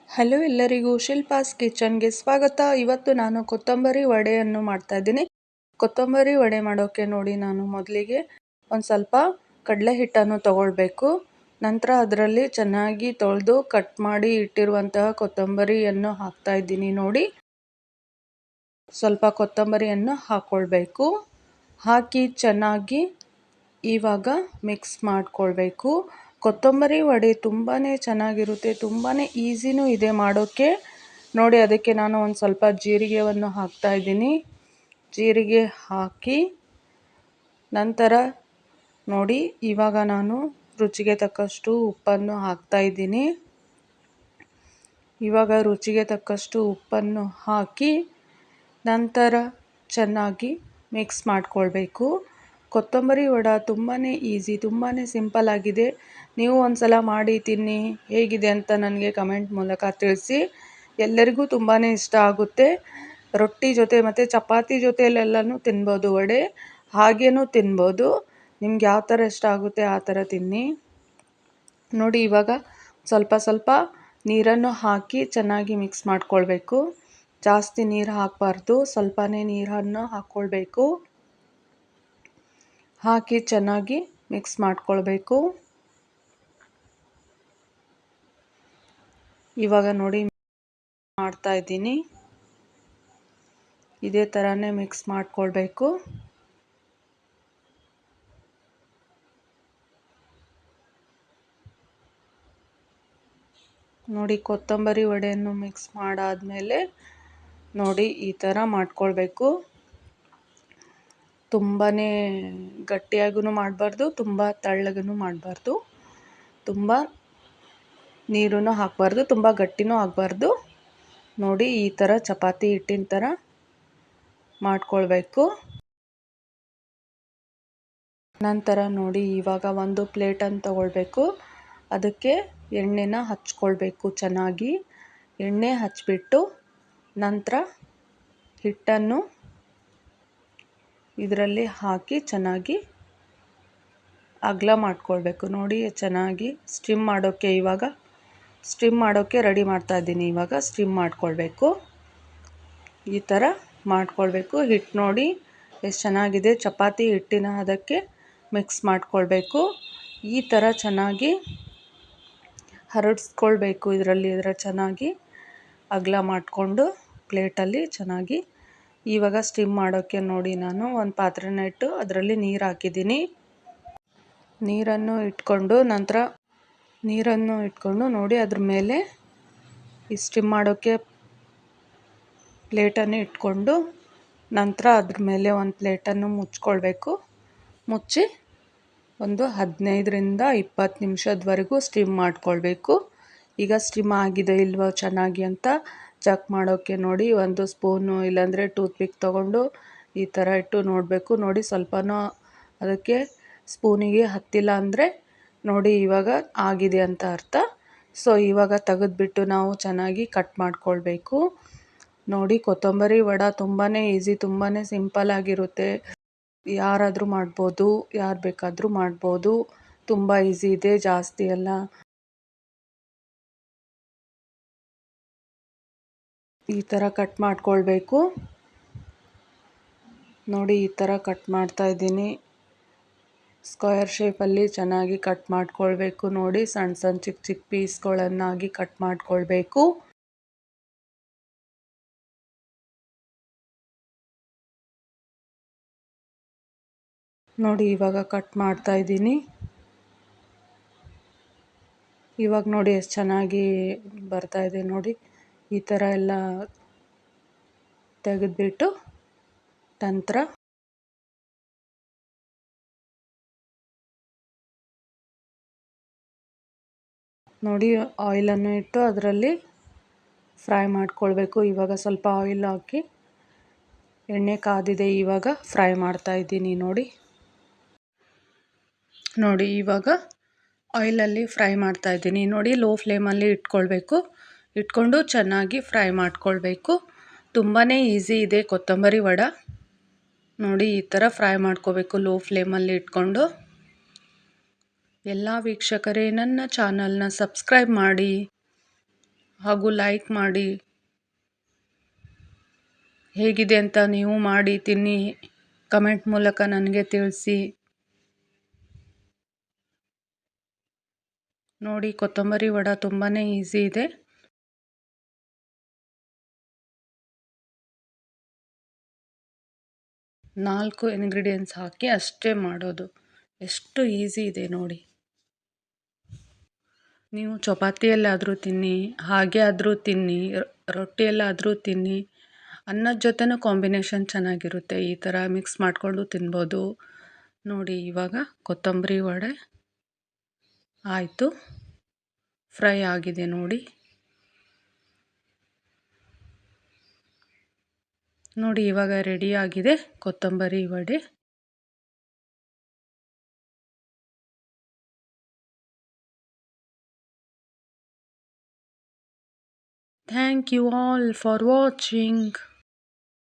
Hello ಎಲ್ಲರಿಗೂ ಶಿಲ್ಪಾಸ್ ಕಿಚನ್ಗೆ ಸ್ವಾಗತ. ಇವತ್ತು ನಾನು ಕೊತ್ತಂಬರಿ ವಡೆಯನ್ನು ಮಾಡ್ತಾ ಇದ್ದೀನಿ. ಕೊತ್ತಂಬರಿ ವಡೆ ಮಾಡೋಕ್ಕೆ ನೋಡಿ ನಾನು ಮೊದಲಿಗೆ ಒಂದು ಸ್ವಲ್ಪ ಕಡಲೆ ಹಿಟ್ಟನ್ನು ತಗೊಳ್ಬೇಕು. ನಂತರ ಅದರಲ್ಲಿ ಚೆನ್ನಾಗಿ ತೊಳೆದು ಕಟ್ ಮಾಡಿ ಇಟ್ಟಿರುವಂತಹ ಕೊತ್ತಂಬರಿಯನ್ನು ಹಾಕ್ತಾ ಇದ್ದೀನಿ. ನೋಡಿ, ಸ್ವಲ್ಪ ಕೊತ್ತಂಬರಿಯನ್ನು ಹಾಕ್ಕೊಳ್ಬೇಕು. ಹಾಕಿ ಚೆನ್ನಾಗಿ ಇವಾಗ ಮಿಕ್ಸ್ ಮಾಡಿಕೊಳ್ಬೇಕು. ಕೊತ್ತಂಬರಿ ವಡೆ ತುಂಬಾ ಚೆನ್ನಾಗಿರುತ್ತೆ, ತುಂಬಾ ಈಸಿನೂ ಇದೆ ಮಾಡೋಕ್ಕೆ. ನೋಡಿ, ಅದಕ್ಕೆ ನಾನು ಒಂದು ಸ್ವಲ್ಪ ಜೀರಿಗೆಯನ್ನು ಹಾಕ್ತಾ ಇದ್ದೀನಿ. ಜೀರಿಗೆ ಹಾಕಿ ನಂತರ ನೋಡಿ ಇವಾಗ ನಾನು ರುಚಿಗೆ ತಕ್ಕಷ್ಟು ಉಪ್ಪನ್ನು ಹಾಕ್ತಾ ಇದ್ದೀನಿ. ಇವಾಗ ರುಚಿಗೆ ತಕ್ಕಷ್ಟು ಉಪ್ಪನ್ನು ಹಾಕಿ ನಂತರ ಚೆನ್ನಾಗಿ ಮಿಕ್ಸ್ ಮಾಡಿಕೊಳ್ಬೇಕು. ಕೊತ್ತಂಬರಿ ವಡೆ ತುಂಬಾ ಈಸಿ, ತುಂಬಾ ಸಿಂಪಲ್ ಆಗಿದೆ. ನೀವು ಒಂದು ಸಲ ಮಾಡಿ ತಿನ್ನಿ, ಹೇಗಿದೆ ಅಂತ ನನಗೆ ಕಮೆಂಟ್ ಮೂಲಕ ತಿಳಿಸಿ. ಎಲ್ಲರಿಗೂ ತುಂಬಾ ಇಷ್ಟ ಆಗುತ್ತೆ. ರೊಟ್ಟಿ ಜೊತೆ ಮತ್ತು ಚಪಾತಿ ಜೊತೆಯಲ್ಲೆಲ್ಲನೂ ತಿನ್ಬೋದು ವಡೆ, ಹಾಗೇನೂ ತಿನ್ಬೋದು. ನಿಮ್ಗೆ ಯಾವ ಥರ ಇಷ್ಟ ಆಗುತ್ತೆ ಆ ಥರ ತಿನ್ನಿ. ನೋಡಿ, ಇವಾಗ ಸ್ವಲ್ಪ ಸ್ವಲ್ಪ ನೀರನ್ನು ಹಾಕಿ ಚೆನ್ನಾಗಿ ಮಿಕ್ಸ್ ಮಾಡಿಕೊಳ್ಬೇಕು. ಜಾಸ್ತಿ ನೀರು ಹಾಕಬಾರ್ದು, ಸ್ವಲ್ಪನೇ ನೀರನ್ನು ಹಾಕ್ಕೊಳ್ಬೇಕು. ಹಾಕಿ ಚೆನ್ನಾಗಿ ಮಿಕ್ಸ್ ಮಾಡಿಕೊಳ್ಬೇಕು. ಇವಾಗ ನೋಡಿ ಮಾಡ್ತಾ ಇದ್ದೀನಿ. ಇದೇ ಥರನೇ ಮಿಕ್ಸ್ ಮಾಡಿಕೊಳ್ಬೇಕು. ನೋಡಿ, ಕೊತ್ತಂಬರಿ ವಡೆಯನ್ನು ಮಿಕ್ಸ್ ಮಾಡಾದಮೇಲೆ ನೋಡಿ ಈ ಥರ ಮಾಡಿಕೊಳ್ಬೇಕು. ತುಂಬಾ ಗಟ್ಟಿಯಾಗೂ ಮಾಡಬಾರ್ದು, ತುಂಬ ತೆಳ್ಳಗೂ ಮಾಡಬಾರ್ದು, ತುಂಬ ನೀರನ್ನು ಹಾಕಬಾರ್ದು, ತುಂಬ ಗಟ್ಟಿನೂ ಆಗಬಾರ್ದು. ನೋಡಿ, ಈ ಥರ ಚಪಾತಿ ಹಿಟ್ಟಿನ ಥರ ಮಾಡಿಕೊಳ್ಬೇಕು. ನಂತರ ನೋಡಿ ಇವಾಗ ಒಂದು ಪ್ಲೇಟನ್ನು ತಗೊಳ್ಬೇಕು. ಅದಕ್ಕೆ ಎಣ್ಣೆನ ಹಚ್ಕೊಳ್ಬೇಕು. ಚೆನ್ನಾಗಿ ಎಣ್ಣೆ ಹಚ್ಬಿಟ್ಟು ನಂತರ ಹಿಟ್ಟನ್ನು ಇದರಲ್ಲಿ ಹಾಕಿ ಚೆನ್ನಾಗಿ ಅಗಲ ಮಾಡಿಕೊಳ್ಬೇಕು. ನೋಡಿ, ಚೆನ್ನಾಗಿ ಸ್ಟಿಮ್ ಮಾಡೋಕ್ಕೆ ರೆಡಿ ಮಾಡ್ತಾ ಇದ್ದೀನಿ. ಇವಾಗ ಸ್ಟಿಮ್ ಮಾಡಿಕೊಳ್ಬೇಕು. ಈ ಥರ ಮಾಡಿಕೊಳ್ಬೇಕು. ಹಿಟ್ಟು ನೋಡಿ ಎಷ್ಟು ಚೆನ್ನಾಗಿದೆ. ಚಪಾತಿ ಹಿಟ್ಟಿನ ಅದಕ್ಕೆ ಮಿಕ್ಸ್ ಮಾಡಿಕೊಳ್ಬೇಕು. ಈ ಥರ ಚೆನ್ನಾಗಿ ಹರಡಿಸ್ಕೊಳ್ಬೇಕು. ಇದರ ಚೆನ್ನಾಗಿ ಅಗಲ ಮಾಡಿಕೊಂಡು ಪ್ಲೇಟಲ್ಲಿ ಚೆನ್ನಾಗಿ. ಇವಾಗ ಸ್ಟಿಮ್ ಮಾಡೋಕ್ಕೆ ನೋಡಿ ನಾನು ಒಂದು ಪಾತ್ರೆನ ಇಟ್ಟು ಅದರಲ್ಲಿ ನೀರು ಹಾಕಿದ್ದೀನಿ. ನೀರನ್ನು ಇಟ್ಕೊಂಡು ನೋಡಿ ಅದ್ರ ಮೇಲೆ ಈ ಸ್ಟಿಮ್ ಮಾಡೋಕ್ಕೆ ಪ್ಲೇಟನ್ನು ಇಟ್ಕೊಂಡು ನಂತರ ಅದ್ರ ಮೇಲೆ ಒಂದು ಪ್ಲೇಟನ್ನು ಮುಚ್ಕೊಳ್ಬೇಕು. ಮುಚ್ಚಿ ಒಂದು 15ರಿಂದ 20 ನಿಮಿಷದವರೆಗೂ ಸ್ಟಿಮ್ ಮಾಡಿಕೊಳ್ಬೇಕು. ಈಗ ಸ್ಟಿಮ್ ಆಗಿದೆ ಇಲ್ವೋ ಚೆನ್ನಾಗಿ ಅಂತ ಚೆಕ್ ಮಾಡೋಕ್ಕೆ ನೋಡಿ ಒಂದು ಸ್ಪೂನು ಇಲ್ಲಾಂದರೆ ಟೂತ್ಪಿಕ್ ತೊಗೊಂಡು ಈ ಥರ ಇಟ್ಟು ನೋಡಬೇಕು. ನೋಡಿ, ಸ್ವಲ್ಪನೂ ಅದಕ್ಕೆ ಸ್ಪೂನಿಗೆ ಹತ್ತಿಲ್ಲ ಅಂದರೆ ನೋಡಿ ಇವಾಗ ಆಗಿದೆ ಅಂತ ಅರ್ಥ. ಸೊ ಇವಾಗ ತೆಗೆದುಬಿಟ್ಟು ನಾವು ಚೆನ್ನಾಗಿ ಕಟ್ ಮಾಡಿಕೊಳ್ಬೇಕು. ನೋಡಿ, ಕೊತ್ತಂಬರಿ ವಡೆ ತುಂಬಾ ಈಸಿ, ತುಂಬಾ ಸಿಂಪಲ್ ಆಗಿರುತ್ತೆ. ಯಾರಾದರೂ ಮಾಡ್ಬೋದು, ಯಾರು ಬೇಕಾದರೂ ಮಾಡ್ಬೋದು. ತುಂಬ ಈಸಿ ಇದೆ, ಜಾಸ್ತಿ ಅಲ್ಲ. ಈ ಥರ ಕಟ್ ಮಾಡಿಕೊಳ್ಬೇಕು. ನೋಡಿ, ಈ ಥರ ಕಟ್ ಮಾಡ್ತಾ ಇದ್ದೀನಿ. ಸ್ಕ್ವೇರ್ ಶೇಪಲ್ಲಿ ಚೆನ್ನಾಗಿ ಕಟ್ ಮಾಡಿಕೊಳ್ಬೇಕು. ನೋಡಿ, ಸಣ್ಣ ಸಣ್ಣ ಚಿಕ್ಕ ಚಿಕ್ಕ ಪೀಸ್ಗಳನ್ನಾಗಿ ಕಟ್ ಮಾಡಿಕೊಳ್ಬೇಕು. ನೋಡಿ, ಇವಾಗ ಕಟ್ ಮಾಡ್ತಾ ಇದ್ದೀನಿ. ಇವಾಗ ನೋಡಿ ಎಷ್ಟು ಚೆನ್ನಾಗಿ ಬರ್ತಾ ಇದೆ. ನೋಡಿ, ಈ ಥರ ಎಲ್ಲ ತೆಗೆದುಬಿಟ್ಟು ನಂತರ ನೋಡಿ ಆಯಿಲನ್ನು ಇಟ್ಟು ಅದರಲ್ಲಿ ಫ್ರೈ ಮಾಡಿಕೊಳ್ಬೇಕು. ಇವಾಗ ಸ್ವಲ್ಪ ಆಯಿಲ್ ಹಾಕಿ ಎಣ್ಣೆ ಕಾದಿದೆ. ಇವಾಗ ಫ್ರೈ ಮಾಡ್ತಾ ಇದ್ದೀನಿ. ನೋಡಿ ಇವಾಗ ಆಯಿಲಲ್ಲಿ ಫ್ರೈ ಮಾಡ್ತಾ ಇದ್ದೀನಿ. ನೋಡಿ, ಲೋ ಫ್ಲೇಮಲ್ಲಿ ಇಟ್ಕೊಂಡು ಚೆನ್ನಾಗಿ ಫ್ರೈ ಮಾಡಿಕೊಳ್ಬೇಕು. ತುಂಬಾ ಈಸಿ ಇದೆ ಕೊತ್ತಂಬರಿ ವಡೆ. ನೋಡಿ, ಈ ಥರ ಫ್ರೈ ಮಾಡ್ಕೋಬೇಕು ಲೋ ಫ್ಲೇಮಲ್ಲಿ ಇಟ್ಕೊಂಡು. ಎಲ್ಲ ವೀಕ್ಷಕರೇ ನನ್ನ ಚಾನಲ್ನ ಸಬ್ಸ್ಕ್ರೈಬ್ ಮಾಡಿ. ಹಾಗೂ ಲೈಕ್ ಮಾಡಿ. ಹೇಗಿದೆ ಅಂತ ನೀವು ಮಾಡಿ ತಿನ್ನಿ, ಕಮೆಂಟ್ ಮೂಲಕ ನನಗೆ ತಿಳಿಸಿ. ನೋಡಿ, ಕೊತ್ತಂಬರಿ ವಡೆ ತುಂಬಾ ಈಸಿ ಇದೆ. ನಾಲ್ಕು ಇಂಗ್ರೀಡಿಯೆಂಟ್ಸ್ ಹಾಕಿ ಅಷ್ಟೇ ಮಾಡೋದು. ಎಷ್ಟು ಈಸಿ ಇದೆ ನೋಡಿ. ನೀವು ಚಪಾತಿಯಲ್ಲಾದರೂ ತಿನ್ನಿ, ಹಾಗೆ ಆದರೂ ತಿನ್ನಿ, ರೊಟ್ಟಿಯಲ್ಲಾದರೂ ತಿನ್ನಿ, ಅನ್ನದ ಜೊತೆನೂ ಕಾಂಬಿನೇಷನ್ ಚೆನ್ನಾಗಿರುತ್ತೆ. ಈ ಥರ ಮಿಕ್ಸ್ ಮಾಡಿಕೊಂಡು ತಿನ್ಬೋದು. ನೋಡಿ, ಇವಾಗ ಕೊತ್ತಂಬರಿ ವಡೆ ಆಯಿತು, ಫ್ರೈ ಆಗಿದೆ ನೋಡಿ. ನೋಡಿ, ಇವಾಗ ರೆಡಿಯಾಗಿದೆ ಕೊತ್ತಂಬರಿ vada. Thank you all for watching.